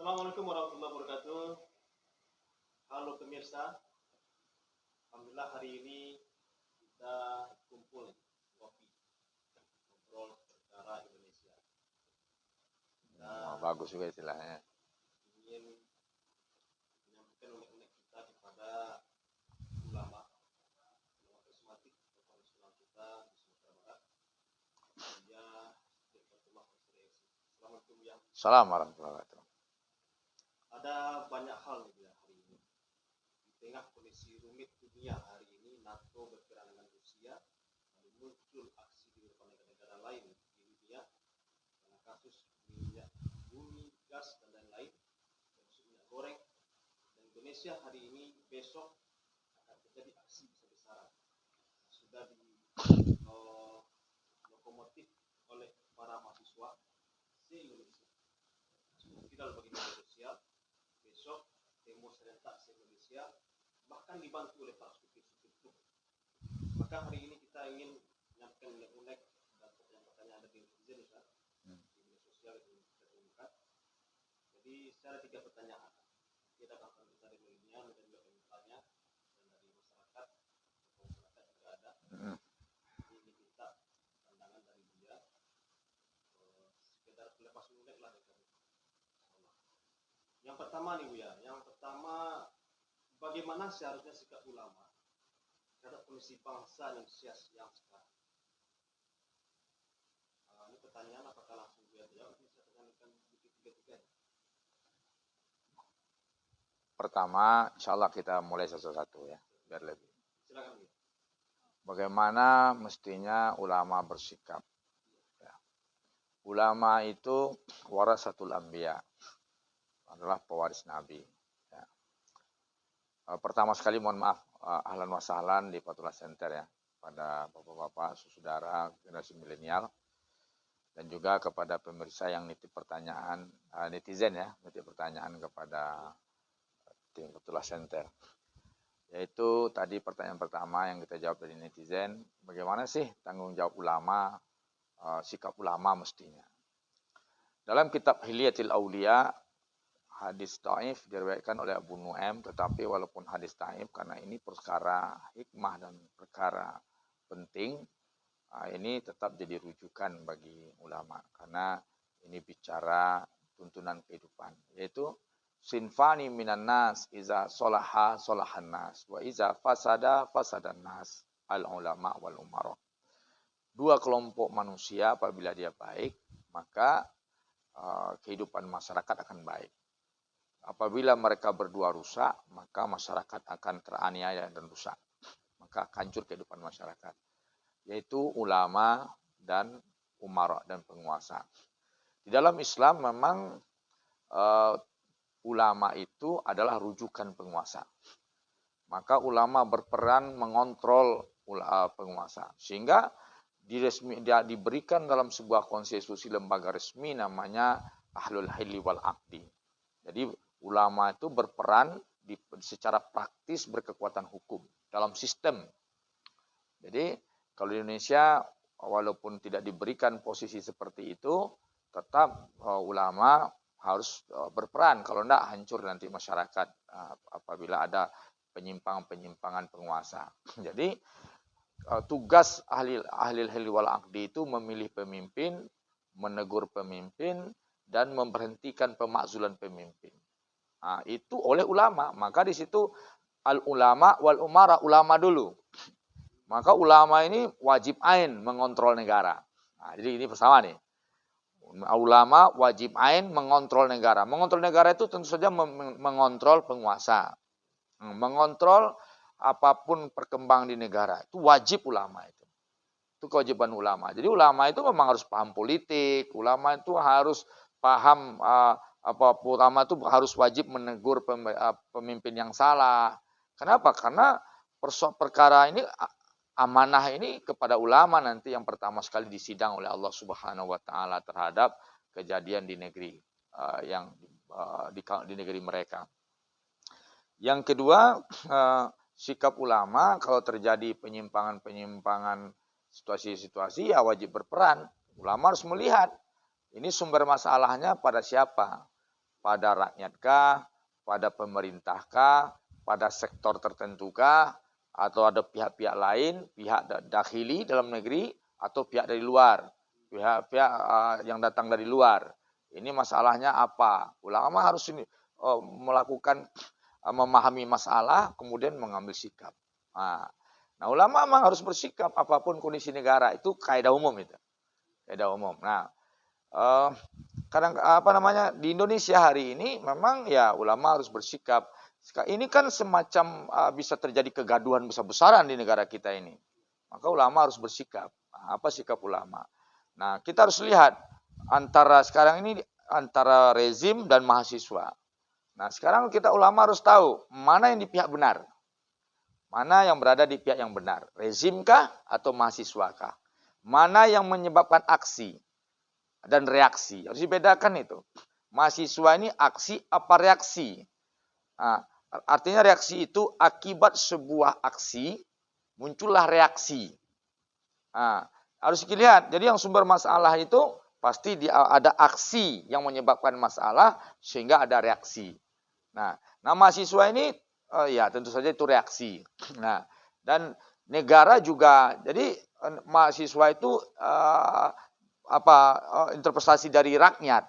Assalamualaikum warahmatullahi wabarakatuh. Halo pemirsa, alhamdulillah hari ini kita kumpul ngopi, ngobrol perkara Indonesia. Bagus juga istilahnya. Ingin menyampaikan unek-unek kita kepada ulama karismatik tokoh Islam kita di Sumatera Barat. Ya, Assalamualaikum ya. Assalamualaikum warahmatullahi wabarakatuh. Ada banyak hal nih ya hari ini. Di tengah kondisi rumit dunia hari ini, NATO berperang dengan Rusia, lalu muncul aksi di beberapa negara lain di dunia karena kasus minyak bumi, gas dan lain-lain, termasuk minyak goreng. Dan Indonesia hari ini besok akan terjadi aksi besar-besaran. Sudah di lokomotif oleh para mahasiswa se-Indonesia. Viral bagi media sosial. Besok demo serentak se-Indonesia, bahkan dibantu oleh para supir-supir truk. Maka hari ini kita ingin menyampaikan unek-unek dan pertanyaan-pertanyaan dari netizen di media sosial yang kita temukan. Jadi secara 3 pertanyaan. Kita akan dari milenial dan juga bertanya dan dari masyarakat juga ada. Ini kita pandangan dari dia. Sekedar lepas unek lah dari kami. Yang pertama nih Buya, yang pertama bagaimana seharusnya sikap ulama terhadap kondisi bangsa Indonesia yang sekarang? Ini pertanyaan apakah langsung Buya jawab? Ini saya tanyakan tiga-tiga. Pertama, insya Allah kita mulai satu-satu ya, biar lebih. Silakan Buya. Bagaimana mestinya ulama bersikap? Ya. Ulama itu warasatul anbiya, adalah pewaris Nabi. Ya. Pertama sekali mohon maaf, ahlan wa sahlan di Fatullah Center ya, pada bapak-bapak, saudara generasi milenial, dan juga kepada pemirsa yang nitip pertanyaan, netizen ya, nitip pertanyaan kepada tim Fatullah Center. Yaitu tadi pertanyaan pertama yang kita jawab dari netizen, bagaimana sih tanggung jawab ulama, sikap ulama mestinya. Dalam kitab Hilyatul Auliya, hadis dhaif diriwayatkan oleh Abu Nuaim, tetapi walaupun hadis dhaif karena ini perkara hikmah dan perkara penting, ini tetap jadi rujukan bagi ulama karena ini bicara tuntunan kehidupan, yaitu sinfani minan nas iza solaha solahan nas wa iza fasada fasadan nas al ulama wal umara. Dua kelompok manusia apabila dia baik, maka kehidupan masyarakat akan baik. Apabila mereka berdua rusak, maka masyarakat akan teraniaya dan rusak. Maka hancur kehidupan masyarakat. Yaitu ulama dan umara dan penguasa. Di dalam Islam memang ulama itu adalah rujukan penguasa. Maka ulama berperan mengontrol penguasa. Sehingga diberikan dalam sebuah konstitusi lembaga resmi namanya Ahlul Hilli wal Aqdi. Jadi ulama itu berperan secara praktis berkekuatan hukum dalam sistem. Jadi kalau di Indonesia walaupun tidak diberikan posisi seperti itu, tetap ulama harus berperan. Kalau tidak hancur nanti masyarakat apabila ada penyimpangan penguasa. Jadi tugas ahli hilli wal aqdi itu memilih pemimpin, menegur pemimpin, dan memberhentikan pemakzulan pemimpin. Itu oleh ulama. Maka di situ al ulama wal umara, ulama dulu. Maka ulama ini wajib ain mengontrol negara. Jadi ini pertama nih. Ulama wajib ain mengontrol negara. Mengontrol negara itu tentu saja mengontrol penguasa. Mengontrol apapun perkembangan di negara. Itu wajib ulama itu. Itu kewajiban ulama. Jadi ulama itu memang harus paham politik. Ulama itu harus paham ulama itu harus wajib menegur pemimpin yang salah. Kenapa? Karena perkara ini, amanah ini kepada ulama nanti yang pertama sekali disidang oleh Allah Subhanahu wa taala terhadap kejadian di negeri di negeri mereka. Yang kedua, sikap ulama kalau terjadi penyimpangan situasi-situasi ya wajib berperan. Ulama harus melihat ini sumber masalahnya pada siapa. pada rakyatkah, pada pemerintahkah, pada sektor tertentukah, atau ada pihak-pihak lain, pihak dakhili dalam negeri, atau pihak dari luar, pihak-pihak yang datang dari luar. Ini masalahnya apa? Ulama harus melakukan memahami masalah, kemudian mengambil sikap. Nah, ulama memang harus bersikap apapun kondisi negara, itu kaidah umum itu. Kaidah umum. Nah, kadang di Indonesia hari ini memang ya ulama harus bersikap. Ini kan semacam bisa terjadi kegaduhan besar-besaran di negara kita ini. Maka ulama harus bersikap. Apa sikap ulama? Nah, kita harus lihat sekarang ini antara rezim dan mahasiswa. Nah, sekarang kita ulama harus tahu mana yang di pihak benar. Mana yang berada di pihak yang benar. Rezimkah atau mahasiswakah? Mana yang menyebabkan aksi dan reaksi. Harus dibedakan itu. Mahasiswa ini aksi apa reaksi? Nah, artinya reaksi itu akibat sebuah aksi, muncullah reaksi. Nah, harus dilihat. Jadi yang sumber masalah itu pasti ada aksi yang menyebabkan masalah sehingga ada reaksi. Nah mahasiswa ini ya tentu saja itu reaksi. Nah, dan negara juga. Jadi mahasiswa itu interpretasi dari rakyat,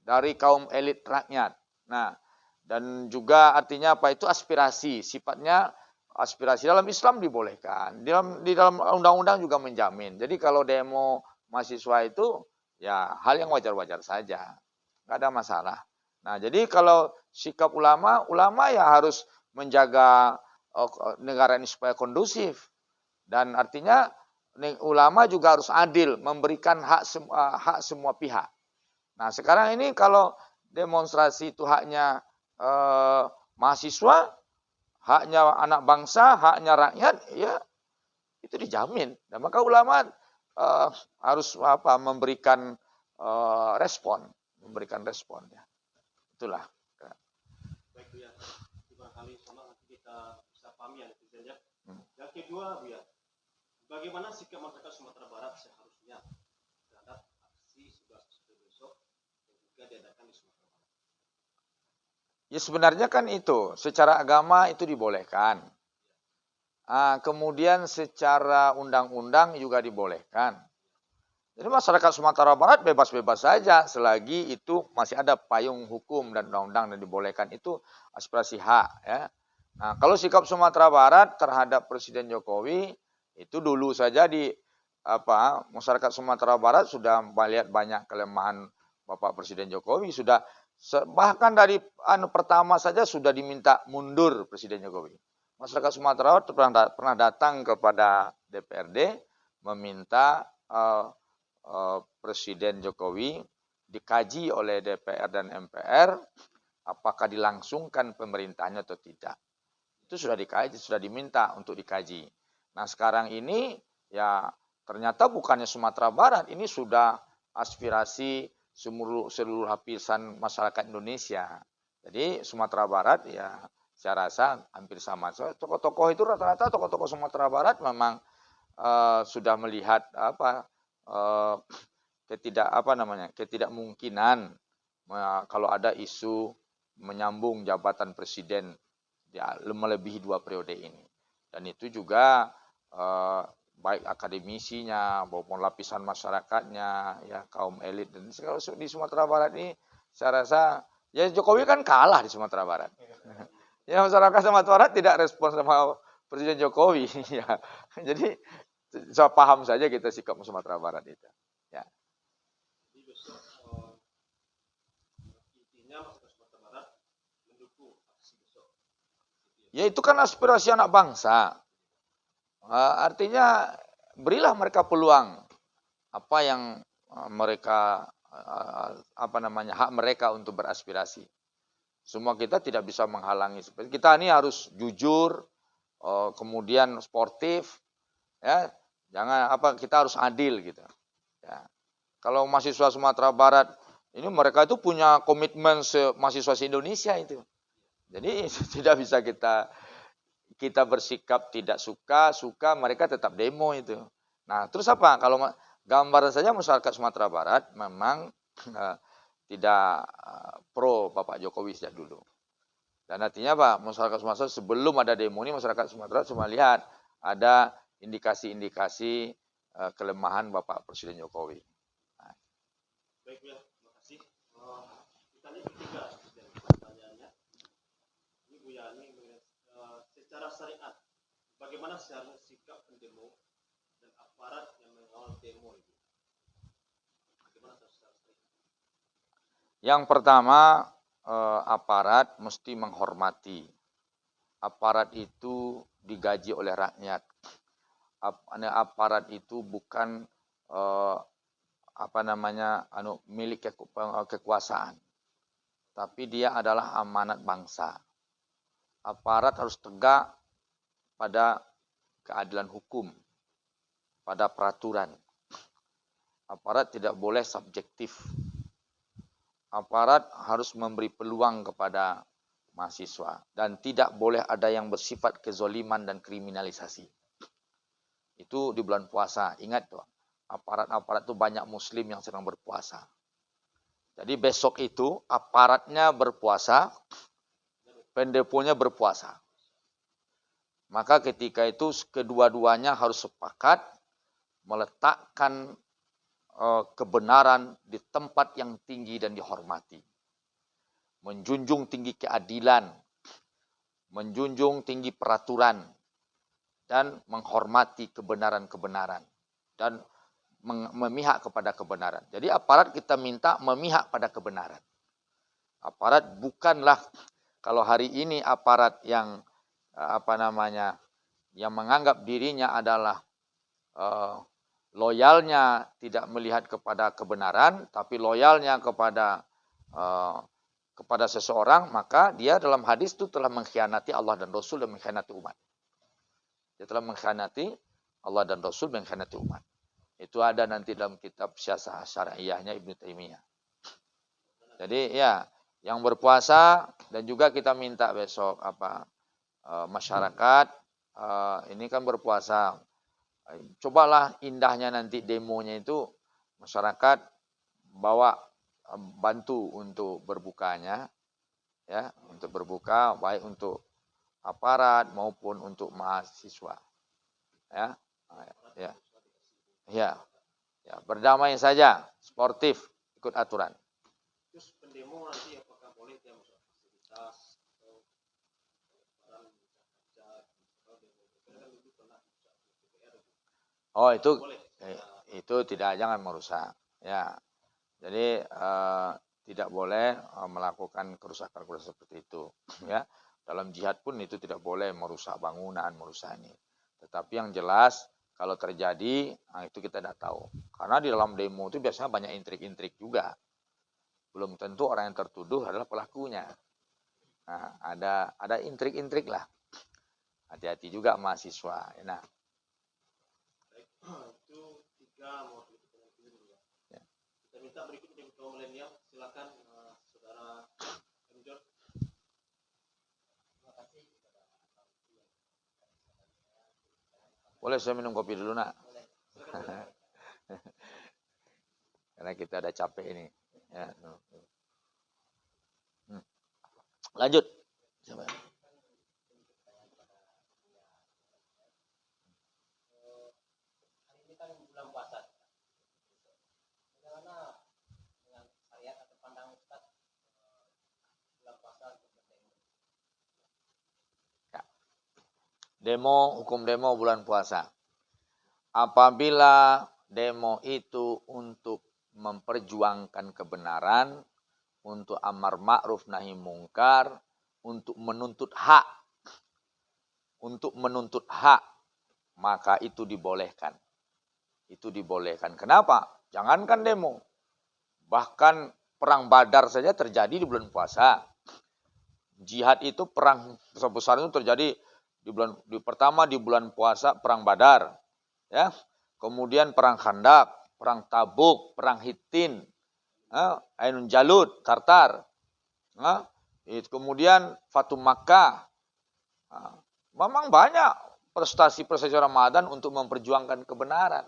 dari kaum elit rakyat. Nah, dan juga artinya apa itu aspirasi, sifatnya aspirasi dalam Islam dibolehkan. Di dalam undang-undang juga menjamin. Jadi kalau demo mahasiswa itu ya hal yang wajar-wajar saja. Nggak ada masalah. Nah, jadi kalau sikap ulama ya harus menjaga negara ini supaya kondusif. Dan artinya ulama juga harus adil, memberikan hak semua pihak. Nah, sekarang ini kalau demonstrasi itu haknya mahasiswa, haknya anak bangsa, haknya rakyat, ya itu dijamin. Dan maka ulama harus memberikan respon, ya. Itulah. Baik, Bu ya. Barangkali sama nanti kita bisa pahami ya netizen ya. Yang kedua, Bu ya, bagaimana sikap masyarakat Sumatera Barat seharusnya terhadap aksi 11 besok yang juga diadakan di Sumatera Barat? Ya sebenarnya kan itu, secara agama itu dibolehkan. Kemudian secara undang-undang juga dibolehkan. Jadi masyarakat Sumatera Barat bebas-bebas saja selagi itu masih ada payung hukum dan undang-undang dan dibolehkan, itu aspirasi hak ya. Nah, kalau sikap Sumatera Barat terhadap Presiden Jokowi itu dulu saja masyarakat Sumatera Barat sudah melihat banyak kelemahan Bapak Presiden Jokowi, sudah bahkan dari pertama saja sudah diminta mundur Presiden Jokowi. Masyarakat Sumatera Barat pernah datang kepada DPRD meminta Presiden Jokowi dikaji oleh DPR dan MPR apakah dilangsungkan pemerintahnya atau tidak. Itu sudah dikaji, sudah diminta untuk dikaji. Nah, sekarang ini ya ternyata bukannya Sumatera Barat, ini sudah aspirasi seluruh lapisan masyarakat Indonesia. Jadi Sumatera Barat ya saya rasa hampir sama. So, tokoh-tokoh itu rata-rata tokoh-tokoh Sumatera Barat memang sudah melihat ketidakmungkinan kalau ada isu menyambung jabatan presiden melebihi 2 periode ini. Dan itu juga baik akademisinya maupun lapisan masyarakatnya, ya kaum elit. Dan di Sumatera Barat ini saya rasa ya Jokowi kan kalah di Sumatera Barat. Ya masyarakat Sumatera Barat tidak respon sama Presiden Jokowi. Ya. Jadi saya paham saja kita sikap Sumatera Barat itu. Ya. Jadi besok intinya masyarakat Sumatera Barat mendukung aksi besok. Ya itu kan aspirasi anak bangsa. Artinya berilah mereka peluang apa yang mereka hak mereka untuk beraspirasi. Semua kita tidak bisa menghalangi. Kita ini harus jujur, kemudian sportif, ya. Jangan kita harus adil gitu. Ya. Kalau mahasiswa Sumatera Barat ini mereka itu punya komitmen mahasiswa se-Indonesia itu. Jadi tidak bisa kita bersikap tidak suka mereka tetap demo itu. Nah, terus apa? Kalau gambaran saja masyarakat Sumatera Barat memang tidak pro Bapak Jokowi sejak dulu. Dan artinya apa? Masyarakat Sumatera sebelum ada demo ini, masyarakat Sumatera cuma lihat ada indikasi-indikasi kelemahan Bapak Presiden Jokowi. Baik ya, terima kasih. Kita lihat ketiga pertanyaannya. Ini Bu Yani, secara syariat, bagaimana seharusnya sikap pendemo dan aparat yang mengawal demo itu? Bagaimana secara syariat? Yang pertama, aparat mesti menghormati. Aparat itu digaji oleh rakyat. Aparat itu bukan milik kekuasaan, tapi dia adalah amanat bangsa. Aparat harus tegak pada keadilan hukum, pada peraturan. Aparat tidak boleh subjektif. Aparat harus memberi peluang kepada mahasiswa dan tidak boleh ada yang bersifat kezoliman dan kriminalisasi. Itu di bulan puasa. Ingat tuh, aparat-aparat itu banyak muslim yang sedang berpuasa. Jadi besok itu aparatnya berpuasa, pendeponya berpuasa. Maka ketika itu kedua-duanya harus sepakat meletakkan kebenaran di tempat yang tinggi dan dihormati. Menjunjung tinggi keadilan, menjunjung tinggi peraturan, dan menghormati kebenaran-kebenaran. Dan memihak kepada kebenaran. Jadi aparat kita minta memihak pada kebenaran. Aparat bukanlah, kalau hari ini aparat yang yang menganggap dirinya adalah loyalnya tidak melihat kepada kebenaran, tapi loyalnya kepada seseorang, maka dia dalam hadis itu telah mengkhianati Allah dan Rasul dan mengkhianati umat. Dia telah mengkhianati Allah dan Rasul, mengkhianati umat. Itu ada nanti dalam kitab Syiasah Syariahnya Ibnu Taimiyah. Jadi ya, yang berpuasa dan juga kita minta besok masyarakat ini kan berpuasa. Cobalah indahnya nanti demonya itu masyarakat bawa bantu untuk berbukanya, ya, untuk berbuka baik untuk aparat maupun untuk mahasiswa, ya, berdamai saja, sportif, ikut aturan. Terus pendemo nanti apakah boleh dia masuk fasilitas atau barang Oh, itu tidak, jangan merusak. Ya, jadi tidak boleh melakukan kerusakan-kerusakan seperti itu. Ya, dalam jihad pun itu tidak boleh merusak bangunan, merusak ini. Tetapi yang jelas kalau terjadi, itu kita tidak tahu. Karena di dalam demo itu biasanya banyak intrik-intrik juga. Belum tentu orang yang tertuduh adalah pelakunya. Nah, ada intrik-intrik lah. Hati-hati juga mahasiswa. Nah. Itu 3 mewakili pertanyaan ini dulu ya. Kita minta berikut dari ketua milenial, silakan saudara Enjor. Terima kasih. Boleh saya minum kopi dulu, nak? Karena kita ada capek ini. Ya. Lanjut. Coba. Demo, hukum demo bulan puasa. Apabila demo itu untuk memperjuangkan kebenaran, untuk amar ma'ruf nahi mungkar, untuk menuntut hak, maka itu dibolehkan. Itu dibolehkan. Kenapa? Jangankan demo. Bahkan perang Badar saja terjadi di bulan puasa. Jihad itu perang besar itu terjadi pertama di bulan puasa, perang Badar, ya. Kemudian perang Khandak, perang Tabuk, perang Hittin, Ainun Jalut, Tartar. Kemudian Fatu Makkah. Memang banyak prestasi Ramadan untuk memperjuangkan kebenaran.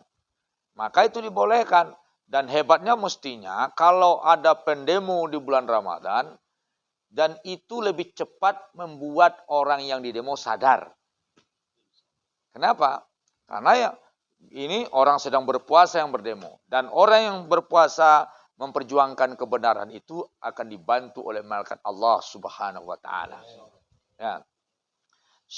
Maka itu dibolehkan. Dan hebatnya mestinya kalau ada pendemo di bulan Ramadan, dan itu lebih cepat membuat orang yang didemo sadar. Kenapa? Karena ya ini orang sedang berpuasa yang berdemo. Dan orang yang berpuasa memperjuangkan kebenaran itu akan dibantu oleh malaikat Allah Subhanahu wa taala. Ya.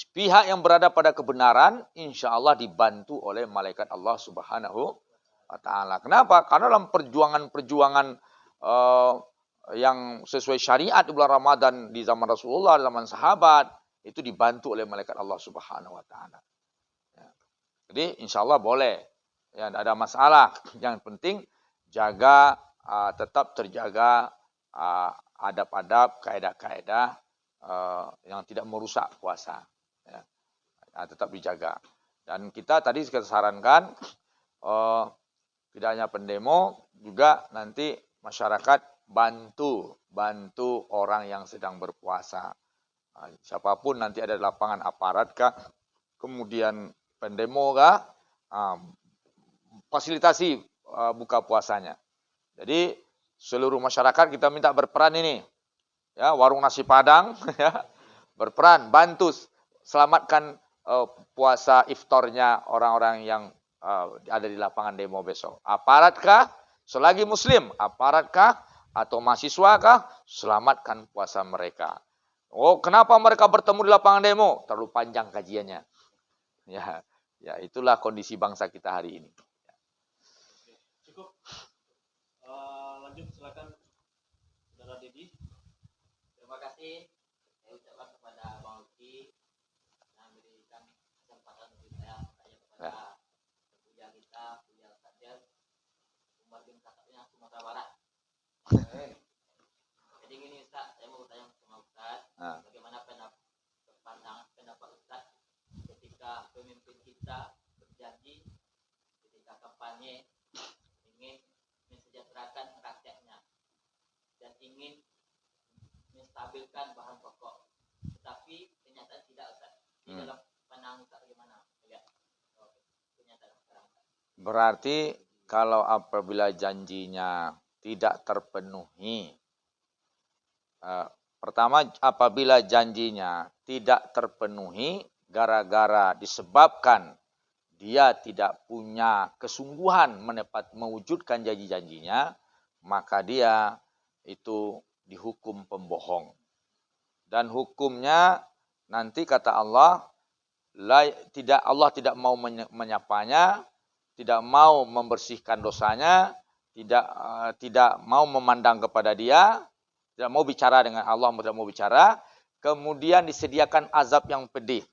Pihak yang berada pada kebenaran insya Allah dibantu oleh malaikat Allah Subhanahu wa taala. Kenapa? Karena dalam perjuangan-perjuangan yang sesuai syariat di bulan Ramadan di zaman Rasulullah, zaman sahabat, itu dibantu oleh malaikat Allah Subhanahu wa taala. Ya. Jadi insya Allah boleh. Ya, tidak ada masalah. Yang penting jaga, tetap terjaga adab-adab, kaedah-kaedah yang tidak merusak puasa. Ya. Nah, tetap dijaga. Dan kita tadi sarankan tidak hanya pendemo, juga nanti masyarakat bantu orang yang sedang berpuasa. Nah, siapapun nanti ada di lapangan, aparat kah, kemudian pendemo kah, fasilitasi buka puasanya. Jadi seluruh masyarakat kita minta berperan ini. Ya, warung nasi Padang ya, berperan, bantu selamatkan puasa iftarnya orang-orang yang ada di lapangan demo besok. Aparatkah? Selagi muslim, aparatkah? Atau mahasiswakah? Selamatkan puasa mereka. Oh, kenapa mereka bertemu di lapangan demo? Terlalu panjang kajiannya. Ya, itulah kondisi bangsa kita hari ini. Cukup. Lanjut, silakan Saudara Dedi. Terima kasih. Saya ucapkan kepada Bang Luki yang memberikan kesempatan untuk saya bertanya kepada pemuja kita, Buya Kadir Umar bin Khattab yang Sumatera Barat. Jadi gini Ustaz, saya mau bertanya sama Ustaz, bagaimana pendapat Ustaz ketika pemimpin kita berjanji ketika kampanye ingin mensejahterakan rakyatnya dan ingin menstabilkan bahan pokok, tetapi kenyataan tidak, Ustaz. Di dalam pandangan Ustaz bagaimana? Ya, kenyataan sekarang. Berarti kalau apabila janjinya tidak terpenuhi, pertama apabila janjinya tidak terpenuhi gara-gara disebabkan dia tidak punya kesungguhan mewujudkan janji-janjinya, maka dia itu dihukum pembohong. Dan hukumnya nanti kata Allah, Allah tidak mau menyapanya, tidak mau membersihkan dosanya, tidak mau memandang kepada dia, tidak mau bicara dengan Allah, tidak mau bicara. Kemudian disediakan azab yang pedih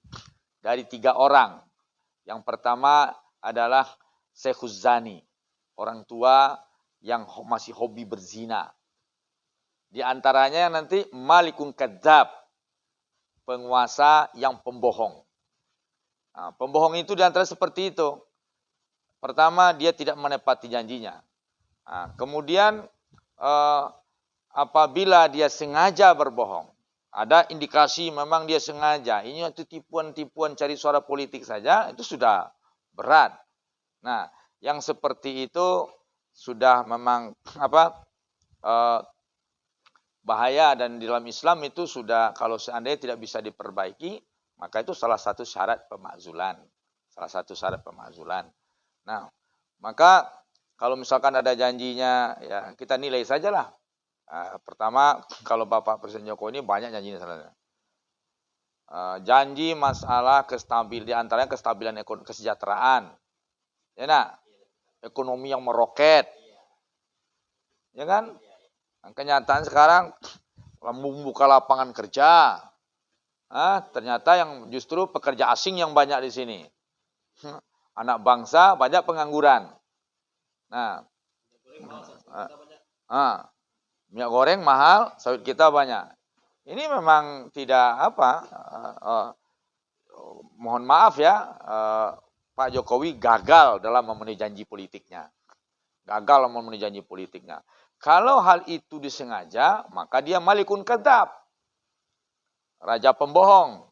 dari 3 orang. Yang pertama adalah Syekhuz Zani, orang tua yang masih hobi berzina. Di antaranya nanti Malikun Kadzab, penguasa yang pembohong. Nah, pembohong itu di antara seperti itu. Pertama, dia tidak menepati janjinya. Nah, kemudian apabila dia sengaja berbohong, ada indikasi memang dia sengaja, ini itu tipuan-tipuan cari suara politik saja, itu sudah berat. Nah, yang seperti itu sudah memang bahaya, dan di dalam Islam itu sudah, kalau seandainya tidak bisa diperbaiki, maka itu salah satu syarat pemakzulan. Nah, maka kalau misalkan ada janjinya, ya kita nilai sajalah. Pertama, kalau Bapak Presiden Jokowi ini banyak janjinya salahnya. Janji masalah di antaranya kestabilan kesejahteraan. Ya nak? Ekonomi yang meroket. Ya kan? Kenyataan sekarang membuka lapangan kerja. Ternyata yang justru pekerja asing yang banyak di sini. Anak bangsa banyak pengangguran. Nah, minyak goreng mahal, sawit kita banyak. Ini memang tidak mohon maaf ya, Pak Jokowi gagal dalam memenuhi janji politiknya. Kalau hal itu disengaja, maka dia Malikun Kadzab, raja pembohong.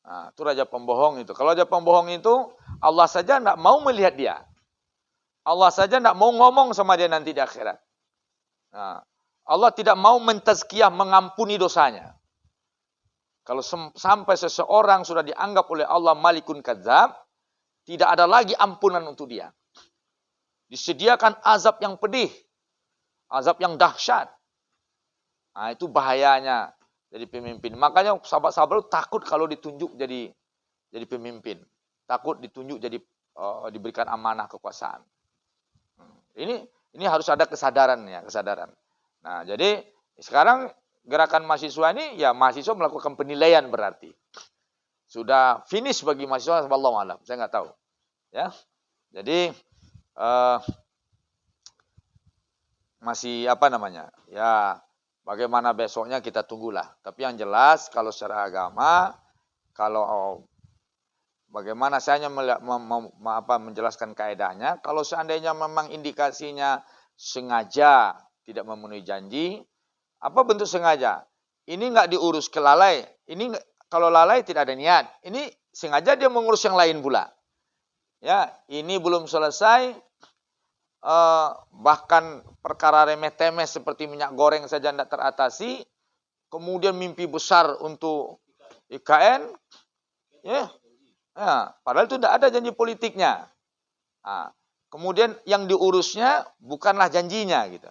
Nah, itu raja pembohong itu. Kalau raja pembohong itu, Allah saja tidak mau melihat dia. Allah saja tidak mau ngomong sama dia nanti di akhirat. Nah, Allah tidak mau mentazkiyah, mengampuni dosanya. Kalau sampai seseorang sudah dianggap oleh Allah malikun kadzab, tidak ada lagi ampunan untuk dia. Disediakan azab yang pedih, azab yang dahsyat. Nah, itu bahayanya jadi pemimpin. Makanya sahabat-sahabat takut kalau ditunjuk jadi pemimpin. Takut ditunjuk jadi diberikan amanah kekuasaan. Ini harus ada kesadaran. Nah, jadi sekarang gerakan mahasiswa ini ya mahasiswa melakukan penilaian berarti. Sudah finish bagi mahasiswa, wallahu alam. Saya nggak tahu. Ya. Jadi masih apa namanya? Ya, bagaimana besoknya kita tunggulah. Tapi yang jelas kalau secara agama, kalau bagaimana saya hanya menjelaskan kaedahnya, kalau seandainya memang indikasinya sengaja tidak memenuhi janji, apa bentuk sengaja? Ini nggak diurus kelalai. Ini kalau lalai tidak ada niat. Ini sengaja dia mengurus yang lain pula. Ya, ini belum selesai. Bahkan perkara remeh-temeh seperti minyak goreng saja tidak teratasi, kemudian mimpi besar untuk IKN, ya, padahal itu tidak ada janji politiknya. Kemudian yang diurusnya bukanlah janjinya gitu,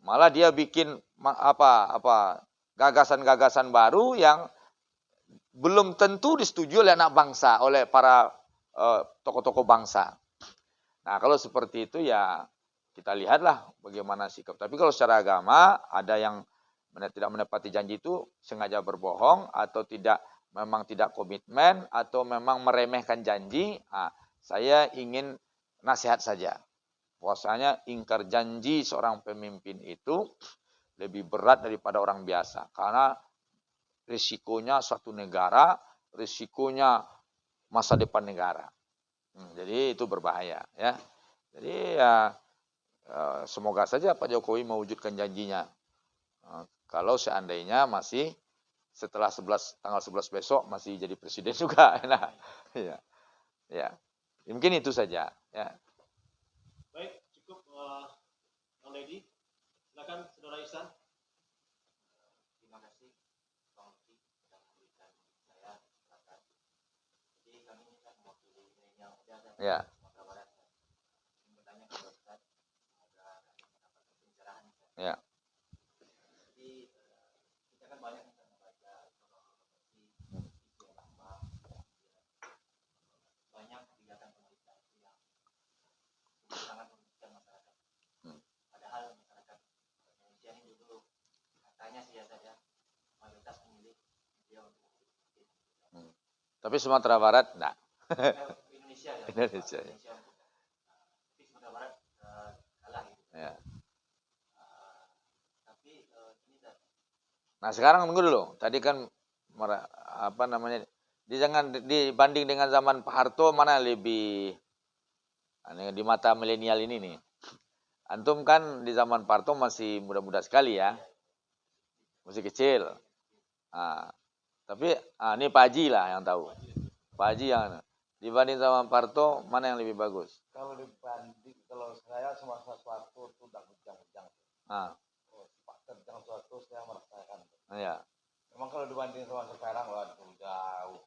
malah dia bikin gagasan-gagasan baru yang belum tentu disetujui oleh anak bangsa, oleh para tokoh-tokoh bangsa. Nah, kalau seperti itu ya kita lihatlah bagaimana sikap. Tapi kalau secara agama ada yang tidak menepati janji itu sengaja berbohong atau memang tidak komitmen atau memang meremehkan janji. Saya ingin nasihat saja. Bahwasanya ingkar janji seorang pemimpin itu lebih berat daripada orang biasa. Karena risikonya suatu negara, risikonya masa depan negara. Jadi itu berbahaya, ya. Jadi ya semoga saja Pak Jokowi mewujudkan janjinya. Kalau seandainya masih setelah tanggal 11 besok masih jadi presiden juga. Nah, ya. Mungkin itu saja, ya. Baik, cukup Bang Lady. Silakan Saudara Ihsan. Terima kasih Bang Lutfi sudah memberikan saya kesempatan. Jadi kami ini kan mewakili milenial muda dan Sumatera Barat. Ingin bertanya kepada Ustaz, semoga mendapatkan pencerahan. Ya. Jadi kita kan banyak membaca banyak kegiatan pemerintah yang sangat merugikan masyarakat. Padahal masyarakat Indonesia ini dulu katanya saja mayoritas memilih dia untuk Tapi Sumatera Barat enggak. Indonesia ya. Indonesia. Tapi Sumatera Barat kalah gitu. Ya. Tapi ini Nah, sekarang tunggu dulu. Tadi kan jangan dibanding dengan zaman Pak Harto mana lebih di mata milenial ini nih. Antum kan di zaman Pak Harto masih muda-muda sekali ya. Masih kecil. Tapi ini Pak Haji lah yang tahu. Pak Haji yang dibanding zaman Pak Harto mana yang lebih bagus? Kalau saya semasa suatu itu udah bujang-bujang. Pak terjang suatu saya merasakan. Iya. Memang kalau dibanding sama sekarang waduh jauh.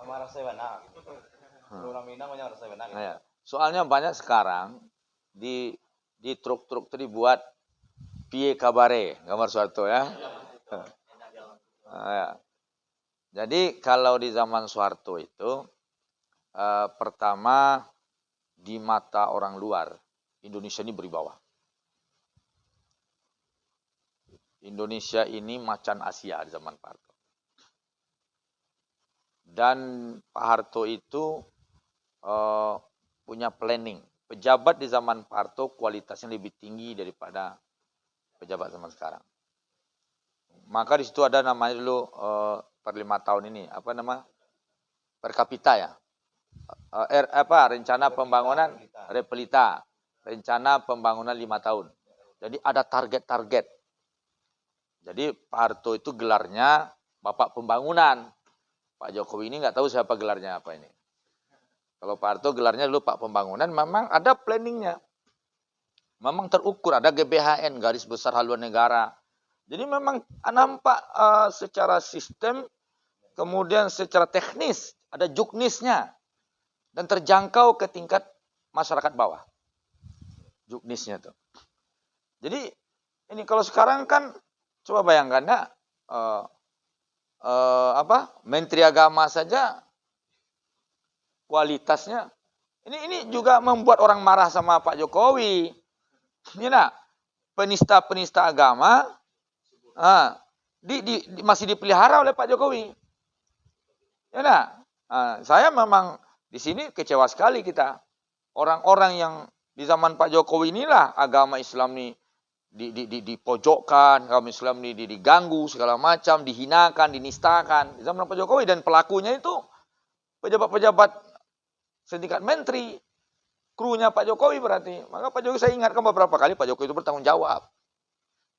Merasa benar gitu. Orang Minang banyak merasa benar gitu. Iya. Soalnya banyak sekarang di truk-truk itu dibuat piye kabare, gambar Soeharto ya. Ya. Jadi kalau di zaman Soeharto itu pertama di mata orang luar Indonesia ini berwibawa. Indonesia ini macan Asia di zaman Pak Harto. Dan Pak Harto itu punya planning. Pejabat di zaman Pak Harto kualitasnya lebih tinggi daripada pejabat zaman sekarang. Maka di situ ada namanya dulu per 5 tahun ini per kapita ya. Rencana pembangunan Repelita. Rencana pembangunan 5 tahun. Jadi ada target-target. Jadi Pak Harto itu gelarnya Bapak Pembangunan. Pak Jokowi ini nggak tahu siapa gelarnya apa ini. Kalau Pak Harto gelarnya dulu Pak Pembangunan, memang ada planningnya. Memang terukur, ada GBHN, garis besar haluan negara. Jadi memang nampak secara sistem, kemudian secara teknis, ada juknisnya. Dan terjangkau ke tingkat masyarakat bawah. Juknisnya tuh. Jadi ini kalau sekarang kan, coba bayangkan ya, Menteri Agama saja kualitasnya. Ini juga membuat orang marah sama Pak Jokowi. Ini nak, penista-penista agama masih dipelihara oleh Pak Jokowi. Ya nak, saya memang di sini kecewa sekali kita. Orang-orang yang di zaman Pak Jokowi inilah agama Islam ini dipojokkan, agama Islam ini diganggu segala macam, dihinakan, dinistakan di zaman Pak Jokowi, dan pelakunya itu pejabat-pejabat setingkat menteri, krunya Pak Jokowi berarti. Maka Pak Jokowi, saya ingatkan beberapa kali, Pak Jokowi itu bertanggung jawab.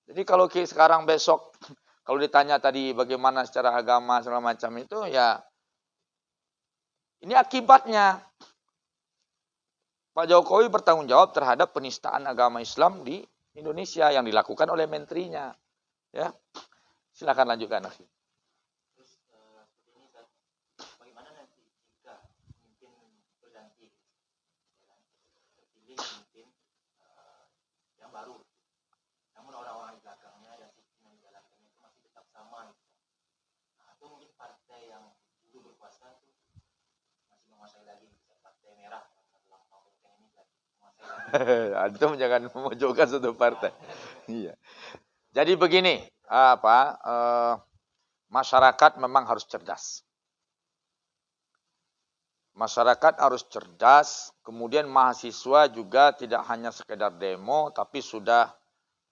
Jadi kalau sekarang besok kalau ditanya tadi bagaimana secara agama segala macam itu, ya ini akibatnya. Pak Jokowi bertanggung jawab terhadap penistaan agama Islam di Indonesia yang dilakukan oleh menterinya. Ya, silakan lanjutkan. Terus seperti ini, bagaimana nanti jika mungkin berganti, terpilih mungkin yang baru, namun orang-orang di belakangnya dan sistem yang dijalankannya itu masih tetap sama. Nah, atau mungkin partai yang dulu berkuasa itu masih menguasai lagi, partai merah. Antum jangan memojokkan satu partai. Iya. Jadi begini, masyarakat memang harus cerdas. Masyarakat harus cerdas, kemudian mahasiswa juga tidak hanya sekedar demo, tapi sudah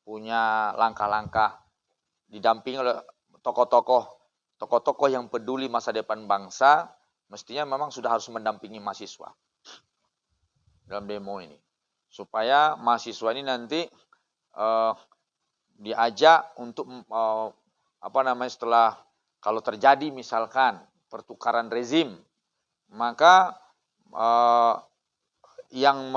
punya langkah-langkah didampingi oleh tokoh-tokoh yang peduli masa depan bangsa, mestinya memang sudah harus mendampingi mahasiswa dalam demo ini. Supaya mahasiswa ini nanti diajak untuk setelah kalau terjadi misalkan pertukaran rezim, maka yang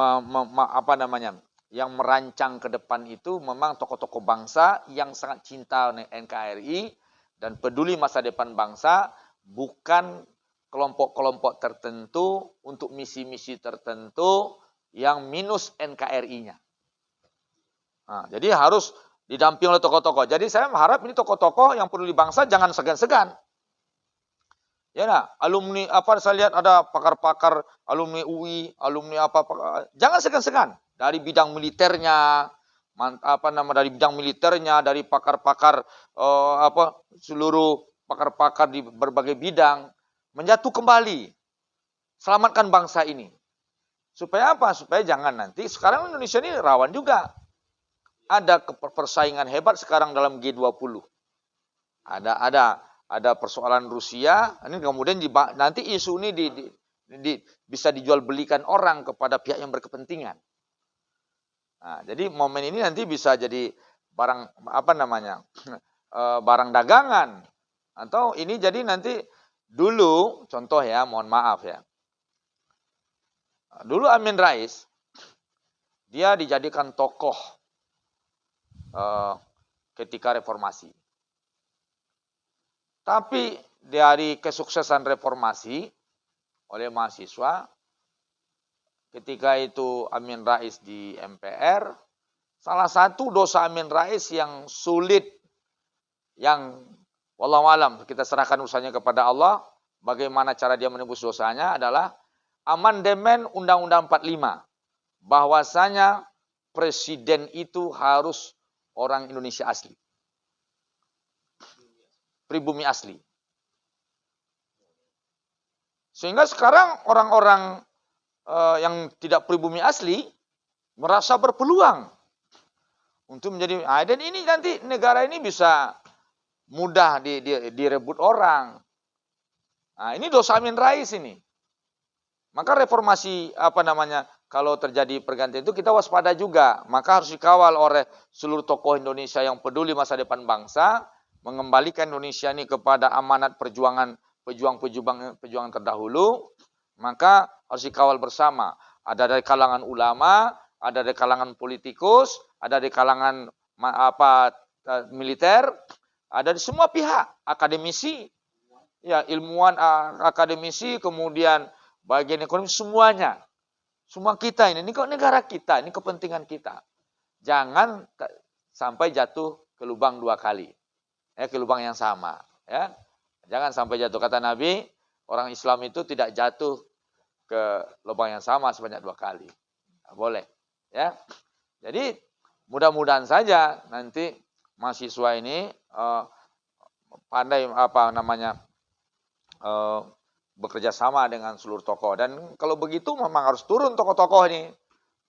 merancang ke depan itu memang tokoh-tokoh bangsa yang sangat cinta NKRI dan peduli masa depan bangsa, bukan kelompok-kelompok tertentu untuk misi-misi tertentu yang minus NKRI-nya. Nah, jadi harus didampingi oleh tokoh-tokoh. Jadi saya mengharap ini tokoh-tokoh yang peduli bangsa jangan segan-segan. Ya nah, alumni saya lihat ada pakar-pakar alumni UI, alumni jangan segan-segan. Dari bidang militernya, dari pakar-pakar seluruh pakar-pakar di berbagai bidang menjatuh kembali. Selamatkan bangsa ini. Supaya apa? Supaya jangan nanti, sekarang Indonesia ini rawan juga. Ada persaingan hebat sekarang dalam G20. Ada persoalan Rusia, ini kemudian nanti isu ini bisa dijual belikan orang kepada pihak yang berkepentingan. Nah, jadi momen ini nanti bisa jadi barang barang dagangan, atau ini jadi nanti dulu contoh ya, mohon maaf ya. Dulu Amin Rais, dia dijadikan tokoh ketika reformasi. Tapi dari kesuksesan reformasi oleh mahasiswa, ketika itu Amin Rais di MPR, salah satu dosa Amin Rais yang sulit, yang wallahualam kita serahkan urusannya kepada Allah, bagaimana cara dia menebus dosanya adalah amandemen Undang-Undang 45, bahwasanya presiden itu harus orang Indonesia asli, pribumi asli. Sehingga sekarang orang-orang yang tidak pribumi asli merasa berpeluang untuk menjadi, dan ini nanti negara ini bisa mudah direbut orang. Nah, ini dosa Amin Rais ini. Maka reformasi kalau terjadi pergantian itu kita waspada juga. Maka harus dikawal oleh seluruh tokoh Indonesia yang peduli masa depan bangsa, mengembalikan Indonesia ini kepada amanat perjuangan terdahulu. Maka harus dikawal bersama. Ada dari kalangan ulama, ada dari kalangan politikus, ada dari kalangan militer, ada di semua pihak, akademisi, ya ilmuwan, akademisi, kemudian bagian ekonomi, semuanya. Semua kita ini kok negara kita, ini kepentingan kita. Jangan sampai jatuh ke lubang 2 kali. Ya, ke lubang yang sama, ya. Jangan sampai jatuh, kata Nabi, orang Islam itu tidak jatuh ke lubang yang sama sebanyak 2 kali. Nggak boleh, ya. Jadi mudah-mudahan saja nanti mahasiswa ini pandai bekerja sama dengan seluruh tokoh. Dan kalau begitu memang harus turun tokoh-tokoh ini.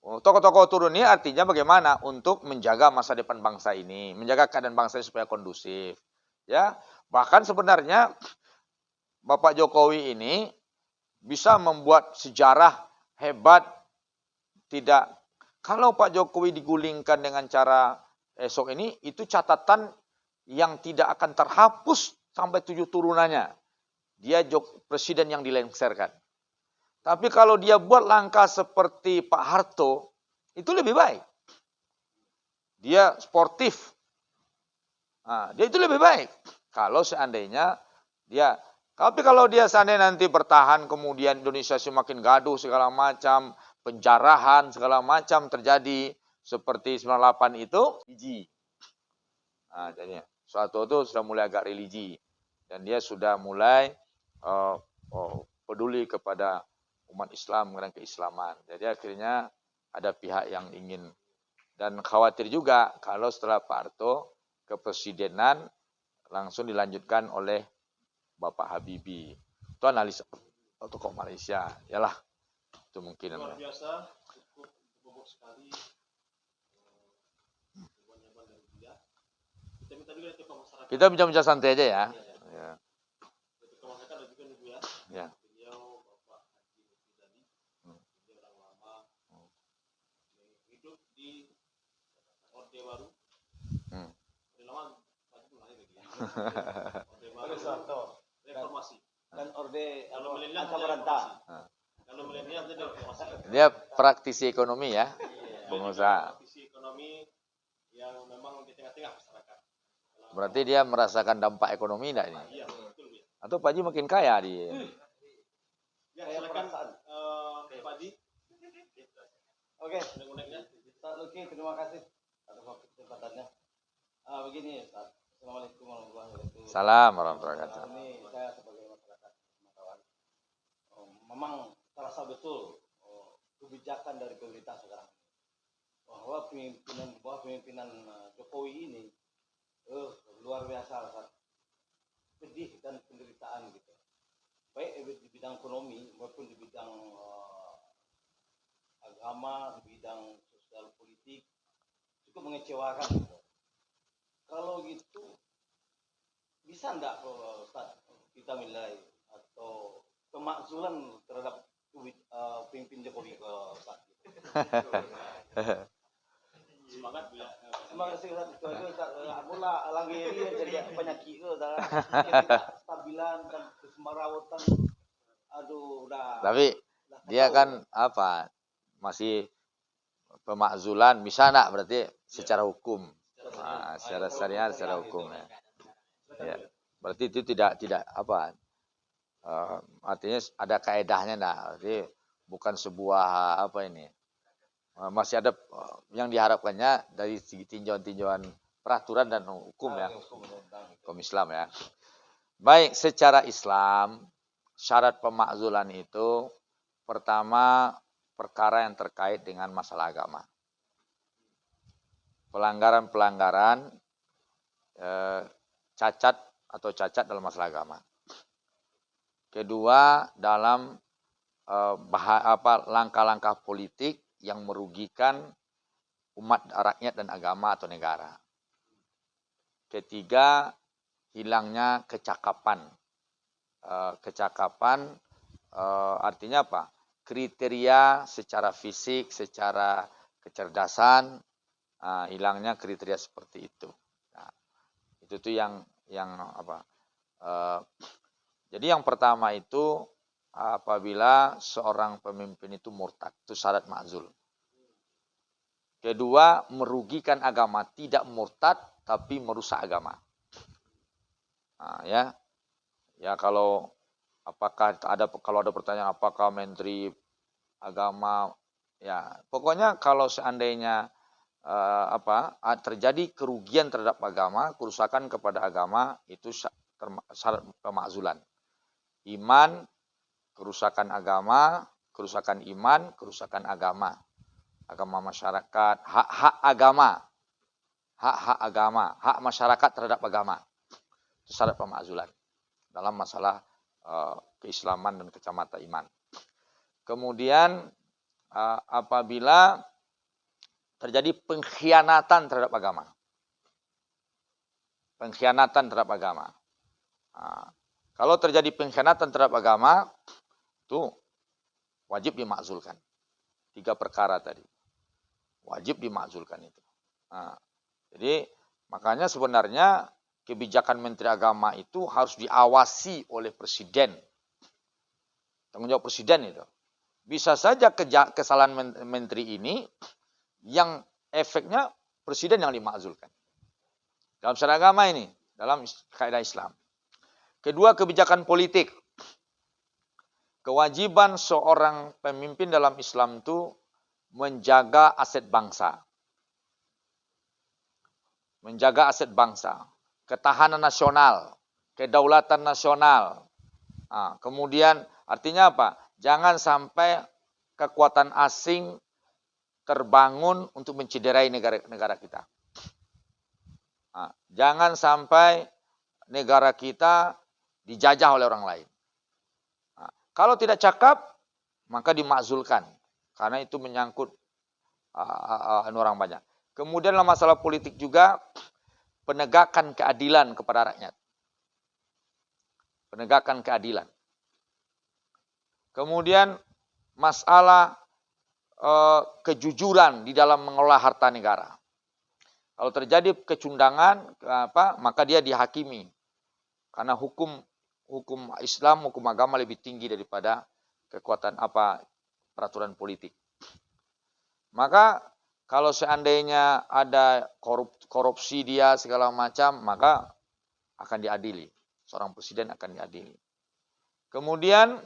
Tokoh-tokoh turun ini artinya bagaimana untuk menjaga masa depan bangsa ini, menjaga keadaan bangsa ini supaya kondusif. Ya, bahkan sebenarnya Bapak Jokowi ini bisa membuat sejarah hebat. Tidak, kalau Pak Jokowi digulingkan dengan cara esok ini, itu catatan yang tidak akan terhapus sampai 7 turunannya. Dia presiden yang dilengserkan. Tapi kalau dia buat langkah seperti Pak Harto, itu lebih baik. Dia sportif. Nah, dia itu lebih baik. Kalau seandainya dia, tapi kalau dia seandainya nanti bertahan, kemudian Indonesia semakin gaduh segala macam, penjarahan segala macam terjadi seperti 98 itu, religi. Nah, jadinya suatu itu sudah mulai agak religi dan dia sudah mulai peduli kepada umat Islam dan keislaman. Jadi akhirnya ada pihak yang ingin dan khawatir juga kalau setelah Pak Harto kepresidenan langsung dilanjutkan oleh Bapak Habibie. Itu analisa tokoh Malaysia. Yalah, itu mungkin. Luar biasa, cukup bobot sekali. Kita minta juga dari tokoh masyarakat. Kita bincang-bincang santai aja ya. Ya. Tokoh masyarakat ada juga nih Bu ya. Ya. Beliau Bapak Haji Lutfi tadi, dia orang lama, hidup di Orde Baru. Orde Lama, Pak Haji lahir lagi ya. Orde Baru, reformasi. Dan Orde Kalau milenial Merantau. Kalau milenial jadi reformasi. Dia praktisi ekonomi ya, pengusaha. Praktisi ekonomi yang memang di tengah-tengah masyarakat. Berarti dia merasakan dampak ekonomi enggak ini? Iya, betul ya. Atau Pak Haji makin kaya di? Ya, silakan Pak Haji. Oke, Undang-undangnya. Ustaz Luki, terima kasih atas waktu kesempatannya. Begini, Ustaz. Assalamualaikum warahmatullahi wabarakatuh. Salam warahmatullahi wabarakatuh. Ini saya sebagai masyarakat Matawan, memang terasa betul kebijakan dari pemerintah sekarang bahwa pemimpinan Jokowi ini luar biasa, Ustaz. Pedih dan penderitaan gitu. Baik di bidang ekonomi maupun di bidang agama, di bidang sosial politik cukup mengecewakan gitu. Kalau gitu bisa enggak Ustaz kita nilai atau pemakzulan terhadap pemimpin Jokowi ke Ustaz? Semangat Bu ya. Terima kasih Ustaz. Itu aja Ustaz. Mula lagi ini jadi penyakit ke Ustaz. Stabilan dan kesemerawatan. Aduh, udah. Tapi dia kan apa? Masih pemakzulan bisa enggak berarti secara hukum. Nah, secara syariat, secara hukum ya. Ya. Berarti itu tidak apa? Artinya ada kaedahnya enggak? Berarti bukan sebuah apa ini? Masih ada yang diharapkannya dari segi tinjauan-tinjauan peraturan dan hukum ya. Hukum Islam ya. Baik, secara Islam syarat pemakzulan itu pertama perkara yang terkait dengan masalah agama. Pelanggaran-pelanggaran cacat dalam masalah agama. Kedua, dalam langkah-langkah politik yang merugikan umat, rakyat dan agama atau negara. Ketiga, hilangnya kecakapan. Artinya apa? Kriteria secara fisik, secara kecerdasan, hilangnya kriteria seperti itu. Nah, itu tuh yang apa? Jadi yang pertama itu apabila seorang pemimpin itu murtad, itu syarat ma'zul. Kedua, merugikan agama, tidak murtad tapi merusak agama. Nah, ya kalau ada pertanyaan apakah menteri agama, ya pokoknya kalau seandainya terjadi kerugian terhadap agama, kerusakan kepada agama, itu syarat pemakzulan. Iman, kerusakan agama, kerusakan iman, kerusakan agama masyarakat, hak-hak agama, hak masyarakat terhadap agama, itu syarat pemakzulan dalam masalah keislaman dan kacamata iman. Kemudian apabila terjadi pengkhianatan terhadap agama, kalau terjadi pengkhianatan terhadap agama, itu wajib dimakzulkan. 3 perkara tadi wajib dimakzulkan itu. Jadi makanya sebenarnya kebijakan Menteri Agama itu harus diawasi oleh Presiden. Tanggung jawab Presiden itu. Bisa saja kesalahan Menteri ini yang efeknya Presiden yang dimakzulkan. Dalam syariat agama ini, dalam kaidah Islam. Kedua, kebijakan politik. Kewajiban seorang pemimpin dalam Islam itu menjaga aset bangsa. Menjaga aset bangsa. Ketahanan nasional. Kedaulatan nasional. Kemudian artinya apa? Jangan sampai kekuatan asing terbangun untuk mencederai negara kita. Jangan sampai negara kita dijajah oleh orang lain. Kalau tidak cakap, maka dimakzulkan. Karena itu menyangkut orang banyak. Kemudian dalam masalah politik juga, penegakan keadilan kepada rakyat. Penegakan keadilan. Kemudian masalah kejujuran di dalam mengelola harta negara. Kalau terjadi kecundangan, maka dia dihakimi. Karena hukum Islam, hukum agama lebih tinggi daripada kekuatan peraturan politik. Maka kalau seandainya ada korupsi dia segala macam, maka akan diadili. Seorang presiden akan diadili. Kemudian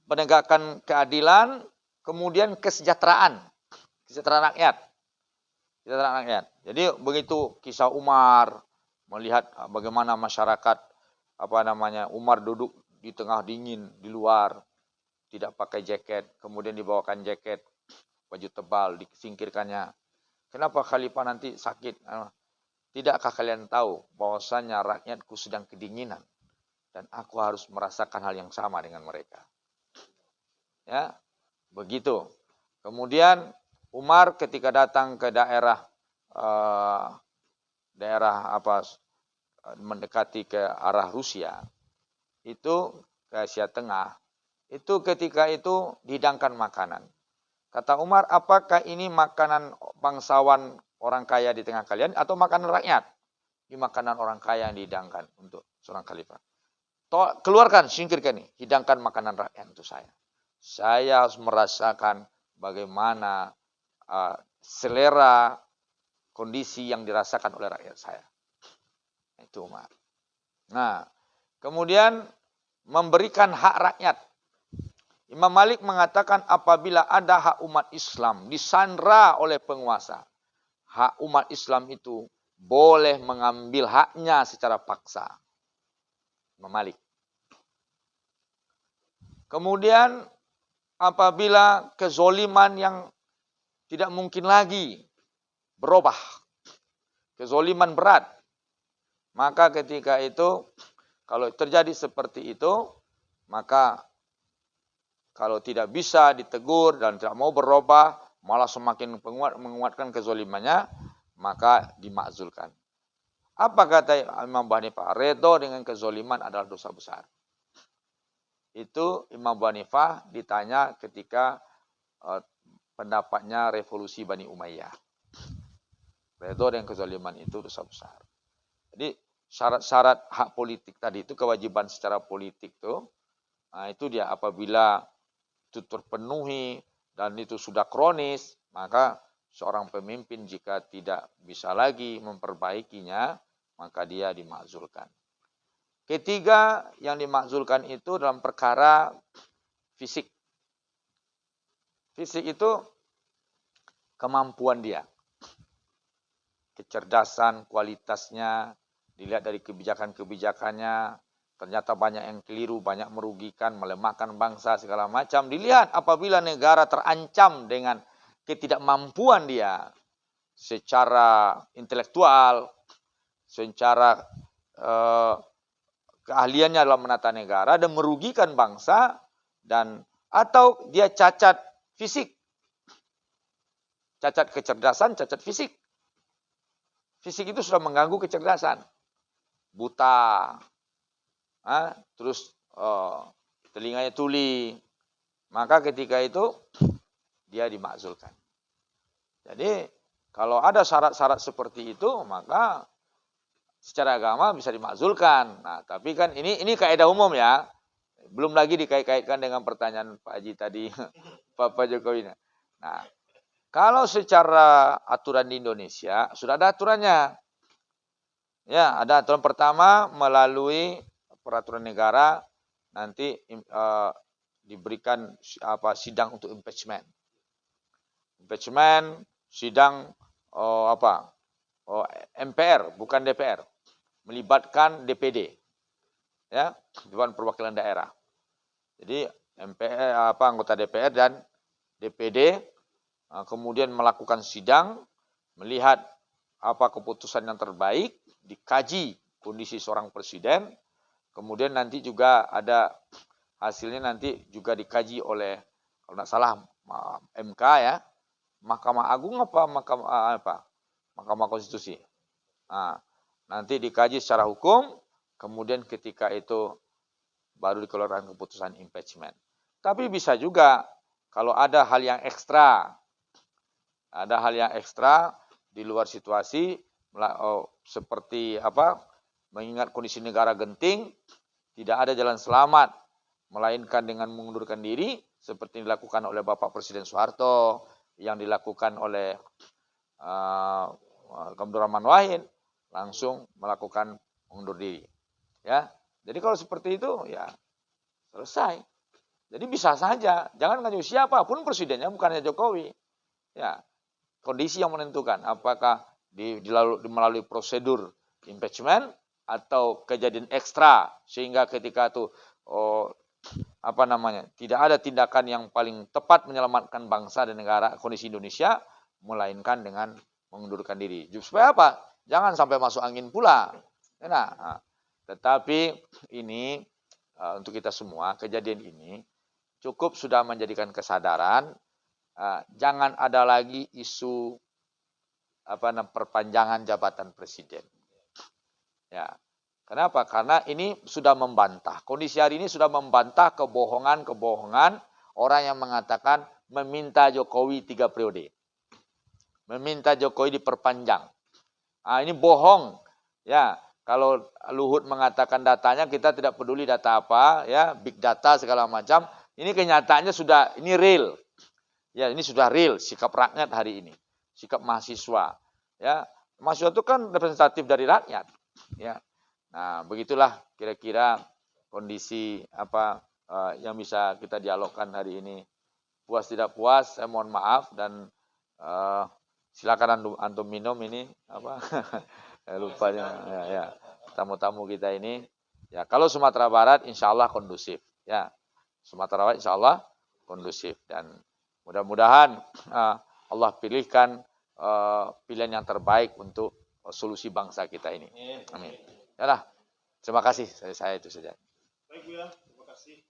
penegakan keadilan, kemudian kesejahteraan rakyat. Jadi begitu kisah Umar, melihat bagaimana masyarakat Umar duduk di tengah dingin di luar, tidak pakai jaket, kemudian dibawakan jaket, baju tebal, disingkirkannya. Kenapa khalifah nanti sakit? Tidakkah kalian tahu bahwasanya rakyatku sedang kedinginan dan aku harus merasakan hal yang sama dengan mereka? Ya, begitu. Kemudian Umar ketika datang ke daerah mendekati ke arah Rusia, itu ke Asia Tengah, itu ketika itu dihidangkan makanan. Kata Umar, apakah ini makanan bangsawan orang kaya di tengah kalian atau makanan rakyat? Ini makanan orang kaya yang dihidangkan untuk seorang khalifah. Keluarkan, singkirkan ini, hidangkan makanan rakyat untuk saya. Saya harus merasakan bagaimana selera kondisi yang dirasakan oleh rakyat saya. Itu Umar. Nah, kemudian memberikan hak rakyat. Imam Malik mengatakan apabila ada hak umat Islam disandra oleh penguasa, hak umat Islam itu boleh mengambil haknya secara paksa. Imam Malik. Kemudian apabila kezoliman yang tidak mungkin lagi berubah, kezoliman berat, maka ketika itu kalau terjadi seperti itu, maka kalau tidak bisa ditegur dan tidak mau berubah, malah semakin menguatkan kezolimannya, maka dimakzulkan. Apa kata Imam Abu Hanifah? Redho dengan kezoliman adalah dosa besar. Itu Imam Abu Hanifah ditanya ketika pendapatnya revolusi Bani Umayyah. Redho dengan kezoliman itu dosa besar. Jadi syarat-syarat hak politik tadi itu, kewajiban secara politik itu Nah, itu dia, apabila itu terpenuhi dan itu sudah kronis, maka seorang pemimpin jika tidak bisa lagi memperbaikinya, maka dia dimakzulkan. Ketiga, yang dimakzulkan itu dalam perkara fisik. Fisik itu kemampuan dia, kecerdasan, kualitasnya, dilihat dari kebijakan-kebijakannya, ternyata banyak yang keliru, banyak merugikan, melemahkan bangsa, segala macam. Dilihat apabila negara terancam dengan ketidakmampuan dia secara intelektual, secara keahliannya dalam menata negara dan merugikan bangsa, dan atau dia cacat fisik, cacat kecerdasan, cacat fisik. Fisik itu sudah mengganggu kecerdasan, buta, terus telinganya tuli, maka ketika itu dia dimakzulkan. Jadi kalau ada syarat-syarat seperti itu, maka secara agama bisa dimakzulkan. Nah, tapi kan ini kaidah umum ya. Belum lagi dikait-kaitkan dengan pertanyaan Pak Haji tadi, Pak Jokowi. Nah, kalau secara aturan di Indonesia sudah ada aturannya. Ya, ada aturan pertama melalui peraturan negara, nanti diberikan sidang untuk impeachment. Impeachment, sidang MPR, bukan DPR. Melibatkan DPD. Ya, Dewan Perwakilan Daerah. Jadi MPR, anggota DPR dan DPD kemudian melakukan sidang, melihat apa keputusan yang terbaik, dikaji kondisi seorang presiden, kemudian nanti juga ada hasilnya, nanti juga dikaji oleh, kalau tidak salah, MK ya, Mahkamah Agung Mahkamah Konstitusi. Nah, nanti dikaji secara hukum, kemudian ketika itu baru dikeluarkan keputusan impeachment. Tapi bisa juga kalau ada hal yang ekstra, di luar situasi, seperti mengingat kondisi negara genting, tidak ada jalan selamat, melainkan dengan mengundurkan diri, seperti dilakukan oleh Bapak Presiden Soeharto, yang dilakukan oleh Abdul Rahman Wahid, langsung melakukan mengundur diri. Ya, jadi kalau seperti itu ya selesai. Jadi bisa saja, jangan ngaju siapapun presidennya, bukan hanya Jokowi. Ya, kondisi yang menentukan apakah melalui prosedur impeachment atau kejadian ekstra sehingga ketika itu tidak ada tindakan yang paling tepat menyelamatkan bangsa dan negara, kondisi Indonesia, melainkan dengan mengundurkan diri. Supaya apa? Jangan sampai masuk angin pula. Nah, tetapi ini untuk kita semua, kejadian ini cukup sudah menjadikan kesadaran. Jangan ada lagi isu perpanjangan jabatan presiden. Ya, kenapa? Karena ini sudah membantah. Kondisi hari ini sudah membantah kebohongan orang yang mengatakan meminta Jokowi 3 periode, meminta Jokowi diperpanjang. Ini bohong. Ya, kalau Luhut mengatakan datanya, kita tidak peduli data apa, ya, big data segala macam. Ini kenyataannya sudah, ini real. Ya, ini sudah real sikap rakyat hari ini, sikap mahasiswa. Ya, mahasiswa itu kan representatif dari rakyat. Ya, nah begitulah kira-kira kondisi yang bisa kita dialogkan hari ini. Puas tidak puas, saya mohon maaf, dan silakan antum minum ini lupanya ya tamu-tamu kita ini. Ya, kalau Sumatera Barat insya Allah kondusif. Ya, Sumatera Barat insya Allah kondusif, dan mudah-mudahan Allah pilihkan pilihan yang terbaik untuk solusi bangsa kita ini. Amin. Ya, terima kasih. Saya itu saja. Baik, Buya, terima kasih.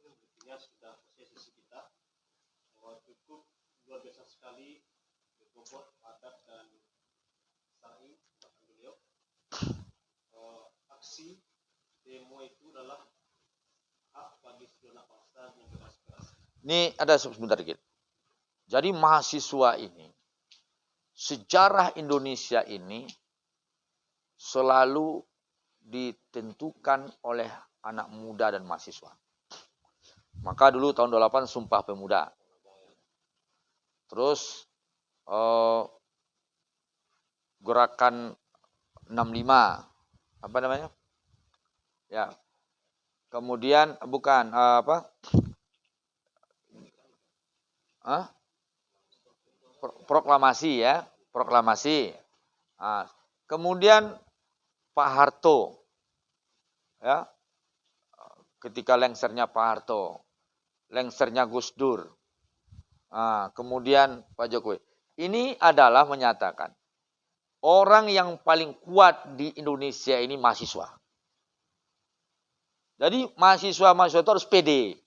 Intinya sudah sesi kita. Cukup luar biasa sekali berbobot, padat, dan syar'i bahkan beliau. Aksi demo itu adalah hak bagi seluruh bangsa yang bebas-bebas. Ini ada sebentar dikit. Jadi mahasiswa ini, sejarah Indonesia ini selalu ditentukan oleh anak muda dan mahasiswa. Maka dulu tahun 28 Sumpah Pemuda. Terus gerakan 65, apa namanya? Ya. Kemudian bukan proklamasi ya, proklamasi. Nah, kemudian Pak Harto, ya, ketika lengsernya Pak Harto, lengsernya Gus Dur, kemudian Pak Jokowi. Ini adalah menyatakan orang yang paling kuat di Indonesia ini mahasiswa. Jadi mahasiswa itu harus pede.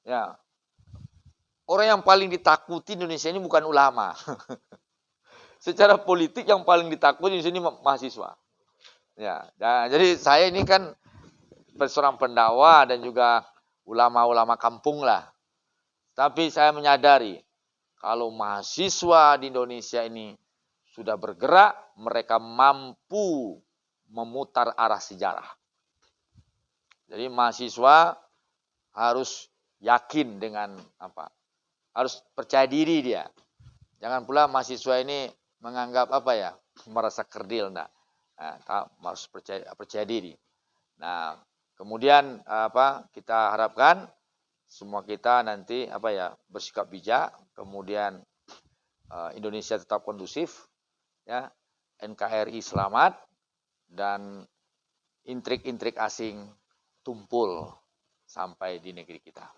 Ya. Orang yang paling ditakuti di Indonesia ini bukan ulama. Secara politik yang paling ditakuti di sini mahasiswa. Ya, jadi saya ini kan seorang pendakwah dan juga ulama-ulama kampung lah. Tapi saya menyadari kalau mahasiswa di Indonesia ini sudah bergerak, mereka mampu memutar arah sejarah. Jadi mahasiswa harus yakin dengan harus percaya diri dia. Jangan pula mahasiswa ini menganggap merasa kerdil. Harus percaya diri. Nah, kemudian kita harapkan semua kita nanti bersikap bijak, kemudian Indonesia tetap kondusif, ya, NKRI selamat dan intrik-intrik asing tumpul sampai di negeri kita.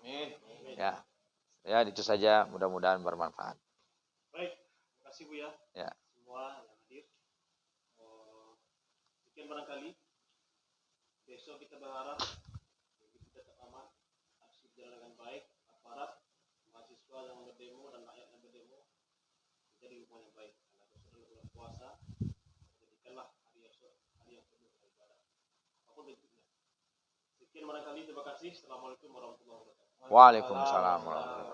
Ya, itu saja, mudah-mudahan bermanfaat. Baik, terima kasih Bu ya. Semua yang hadir. Sekian barangkali. Besok kita berharap kita tetap aman, aksi berjalan dengan baik, aparat, mahasiswa yang berdemo dan rakyat yang berdemo menjadi hubungan yang baik. Karena sudah bulan puasa, jadikanlah hari yang penuh ibadah. Apapun bentuknya. Sekian barangkali, terima kasih. Assalamualaikum warahmatullahi wabarakatuh. Waalaikumsalam warahmatullahi wabarakatuh.